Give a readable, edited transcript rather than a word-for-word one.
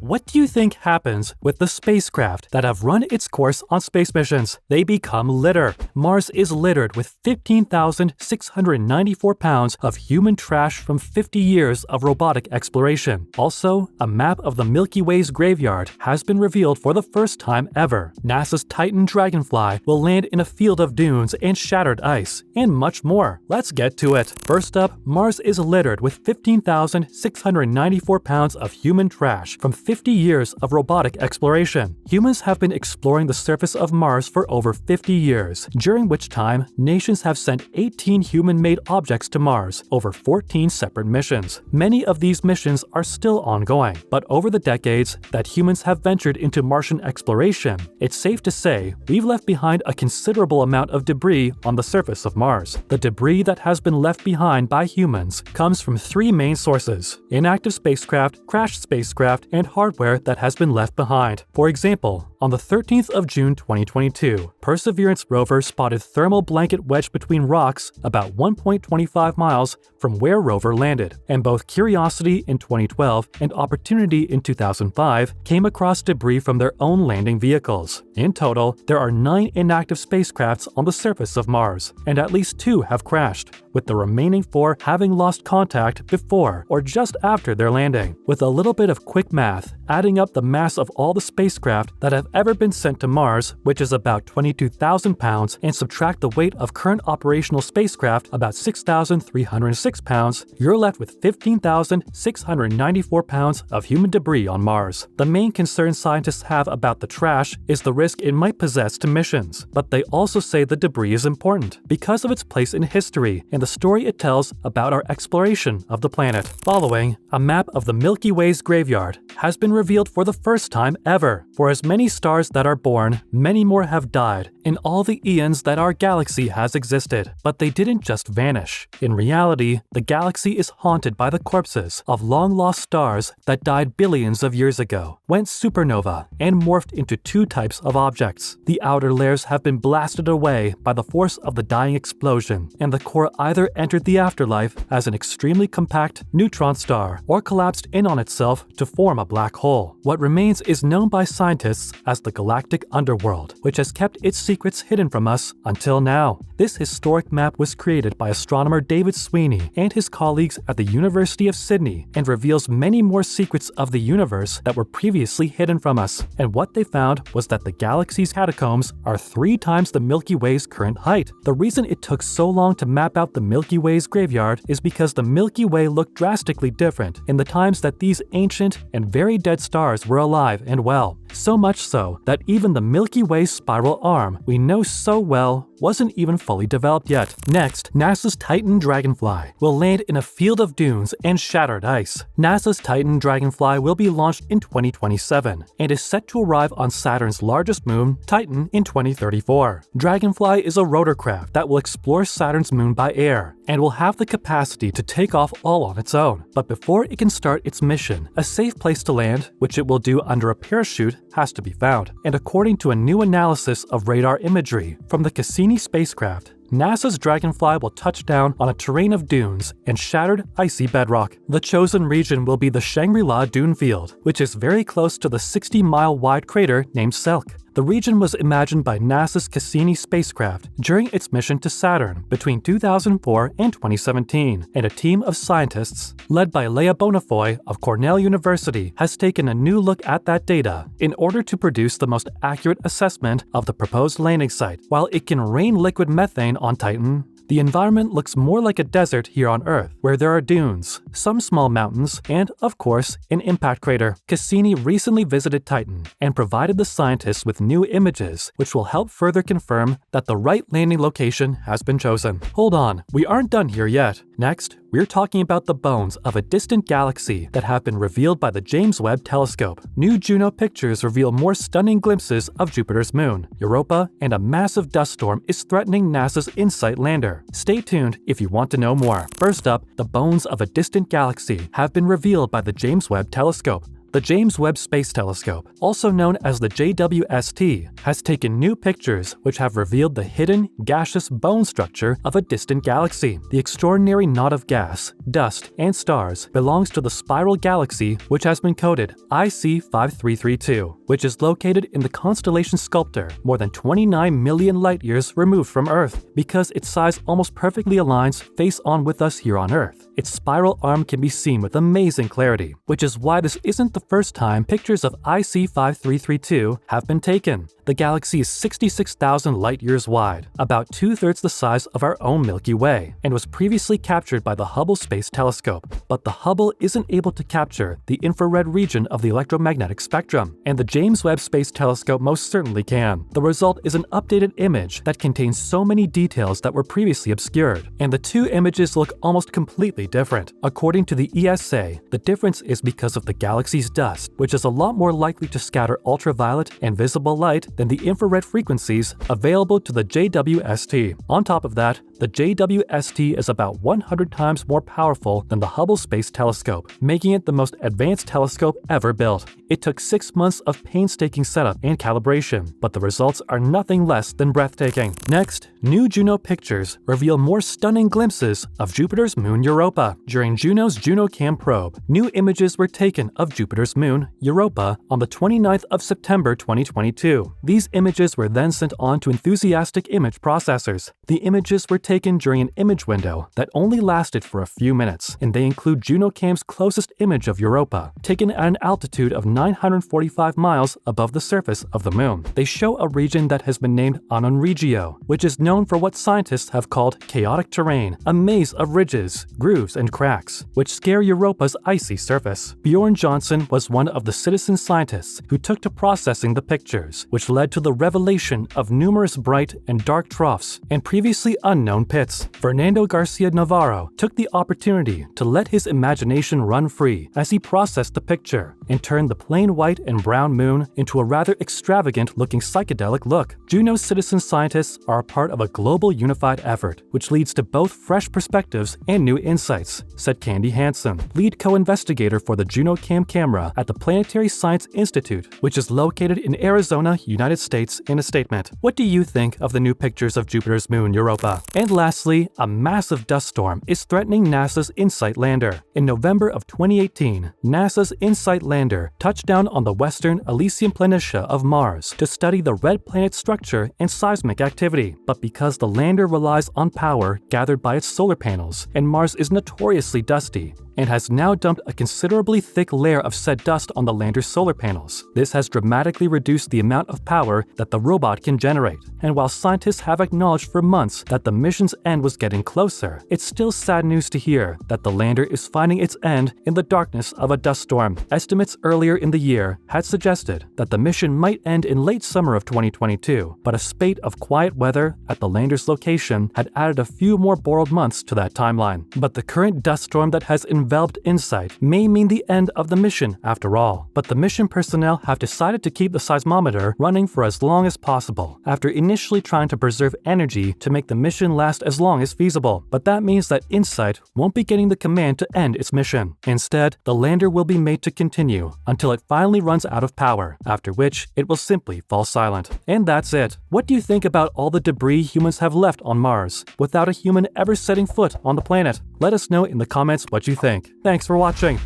What do you think happens with the spacecraft that have run its course on space missions? They become litter. Mars is littered with 15,694 pounds of human trash from 50 years of robotic exploration. Also, a map of the Milky Way's graveyard has been revealed for the first time ever. NASA's Titan Dragonfly will land in a field of dunes and shattered ice, and much more. Let's get to it. First up, Mars is littered with 15,694 pounds of human trash from 50 years of robotic exploration. Humans have been exploring the surface of Mars for over 50 years, during which time nations have sent 18 human-made objects to Mars over 14 separate missions. Many of these missions are still ongoing, but over the decades that humans have ventured into Martian exploration, it's safe to say we've left behind a considerable amount of debris on the surface of Mars. The debris that has been left behind by humans comes from three main sources: inactive spacecraft, crashed spacecraft, and hardware that has been left behind. For example, on the 13th of June 2022, Perseverance rover spotted thermal blanket wedged between rocks about 1.25 miles from where Rover landed, and both Curiosity in 2012 and Opportunity in 2005 came across debris from their own landing vehicles. In total, there are 9 inactive spacecrafts on the surface of Mars, and at least 2 have crashed, with the remaining 4 having lost contact before or just after their landing. With a little bit of quick math, adding up the mass of all the spacecraft that have ever been sent to Mars, which is about 22,000 pounds, and subtract the weight of current operational spacecraft, about 6,306 pounds, you're left with 15,694 pounds of human debris on Mars. The main concern scientists have about the trash is the risk it might possess to missions, but they also say the debris is important because of its place in history and the story it tells about our exploration of the planet. Following, a map of the Milky Way's graveyard has been revealed for the first time ever. For as many stars that are born, many more have died in all the eons that our galaxy has existed. But they didn't just vanish. In reality, the galaxy is haunted by the corpses of long-lost stars that died billions of years ago, went supernova, and morphed into 2 types of objects. The outer layers have been blasted away by the force of the dying explosion, and the core either entered the afterlife as an extremely compact neutron star or collapsed in on itself to form a black hole. What remains is known by scientists as the galactic underworld, which has kept its secrets hidden from us until now. This historic map was created by astronomer David Sweeney and his colleagues at the University of Sydney and reveals many more secrets of the universe that were previously hidden from us. And what they found was that the galaxy's catacombs are 3 times the Milky Way's current height. The reason it took so long to map out the Milky Way's graveyard is because the Milky Way looked drastically different in the times that these ancient and very dead stars were alive and well. So much so that even the Milky Way's spiral arm we know so well wasn't even fully developed yet. Next, NASA's Titan Dragonfly will land in a field of dunes and shattered ice. NASA's Titan Dragonfly will be launched in 2027 and is set to arrive on Saturn's largest moon, Titan, in 2034. Dragonfly is a rotorcraft that will explore Saturn's moon by air and will have the capacity to take off all on its own. But before it can start its mission, a safe place to land, which it will do under a parachute, has to be found. And according to a new analysis of radar imagery from the Cassini spacecraft, NASA's Dragonfly will touch down on a terrain of dunes and shattered, icy bedrock. The chosen region will be the Shangri-La Dune Field, which is very close to the 60-mile-wide crater named Selk. The region was imagined by NASA's Cassini spacecraft during its mission to Saturn between 2004 and 2017, and a team of scientists, led by Leah Bonafoy of Cornell University, has taken a new look at that data in order to produce the most accurate assessment of the proposed landing site. While it can rain liquid methane on Titan, the environment looks more like a desert here on Earth, where there are dunes, some small mountains, and, of course, an impact crater. Cassini recently visited Titan and provided the scientists with new images, which will help further confirm that the right landing location has been chosen. Hold on, we aren't done here yet. Next, we're talking about the bones of a distant galaxy that have been revealed by the James Webb Telescope. New Juno pictures reveal more stunning glimpses of Jupiter's moon, Europa, and a massive dust storm is threatening NASA's InSight lander. Stay tuned if you want to know more. First up, the bones of a distant galaxy have been revealed by the James Webb Telescope. The James Webb Space Telescope, also known as the JWST, has taken new pictures which have revealed the hidden, gaseous bone structure of a distant galaxy. The extraordinary knot of gas, dust, and stars belongs to the spiral galaxy which has been coded IC 5332, which is located in the constellation Sculptor, more than 29 million light-years removed from Earth. Because its size almost perfectly aligns face-on with us here on Earth, its spiral arm can be seen with amazing clarity, which is why this isn't the first time pictures of IC 5332 have been taken. The galaxy is 66,000 light-years wide, about two-thirds the size of our own Milky Way, and was previously captured by the Hubble Space Telescope. But the Hubble isn't able to capture the infrared region of the electromagnetic spectrum, and the James Webb Space Telescope most certainly can. The result is an updated image that contains so many details that were previously obscured, and the two images look almost completely different. According to the ESA, the difference is because of the galaxy's dust, which is a lot more likely to scatter ultraviolet and visible light than the infrared frequencies available to the JWST. On top of that, the JWST is about 100 times more powerful than the Hubble Space Telescope, making it the most advanced telescope ever built. It took 6 months of painstaking setup and calibration, but the results are nothing less than breathtaking. Next, new Juno pictures reveal more stunning glimpses of Jupiter's moon Europa. During Juno's JunoCam probe, new images were taken of Jupiter's moon, Europa, on the 29th of September 2022. These images were then sent on to enthusiastic image processors. The images were taken during an image window that only lasted for a few minutes, and they include JunoCam's closest image of Europa, taken at an altitude of 945 miles above the surface of the moon. They show a region that has been named Anon Regio, which is known for what scientists have called chaotic terrain, a maze of ridges, grooves, and cracks, which scare Europa's icy surface. Bjorn Johnson was one of the citizen scientists who took to processing the pictures, which led to the revelation of numerous bright and dark troughs and previously unknown pits. Fernando Garcia Navarro took the opportunity to let his imagination run free as he processed the picture and turned the plain white and brown moon into a rather extravagant-looking psychedelic look. Juno's citizen scientists are a part of a global unified effort, which leads to both fresh perspectives and new insights, said Candy Hansen, lead co-investigator for the JunoCam camera at the Planetary Science Institute, which is located in Arizona, United States, in a statement. What do you think of the new pictures of Jupiter's moon, Europa? And lastly, a massive dust storm is threatening NASA's InSight lander. In November of 2018, NASA's InSight lander touched down on the western Elysium Planitia of Mars to study the red planet's structure and seismic activity. But because the lander relies on power gathered by its solar panels, and Mars is notoriously dusty, and has now dumped a considerably thick layer of said dust on the lander's solar panels. This has dramatically reduced the amount of power that the robot can generate. And while scientists have acknowledged for months that the mission's end was getting closer, it's still sad news to hear that the lander is finding its end in the darkness of a dust storm. Estimates earlier in the year had suggested that the mission might end in late summer of 2022, but a spate of quiet weather at the lander's location had added a few more borrowed months to that timeline. But the current dust storm that has enveloped InSight may mean the end of the mission after all. But the mission personnel have decided to keep the seismometer running for as long as possible, after initially trying to preserve energy to make the mission last as long as feasible. But that means that InSight won't be getting the command to end its mission. Instead, the lander will be made to continue until it finally runs out of power, after which it will simply fall silent. And that's it. What do you think about all the debris humans have left on Mars, without a human ever setting foot on the planet? Let us know in the comments what you think. Thanks for watching.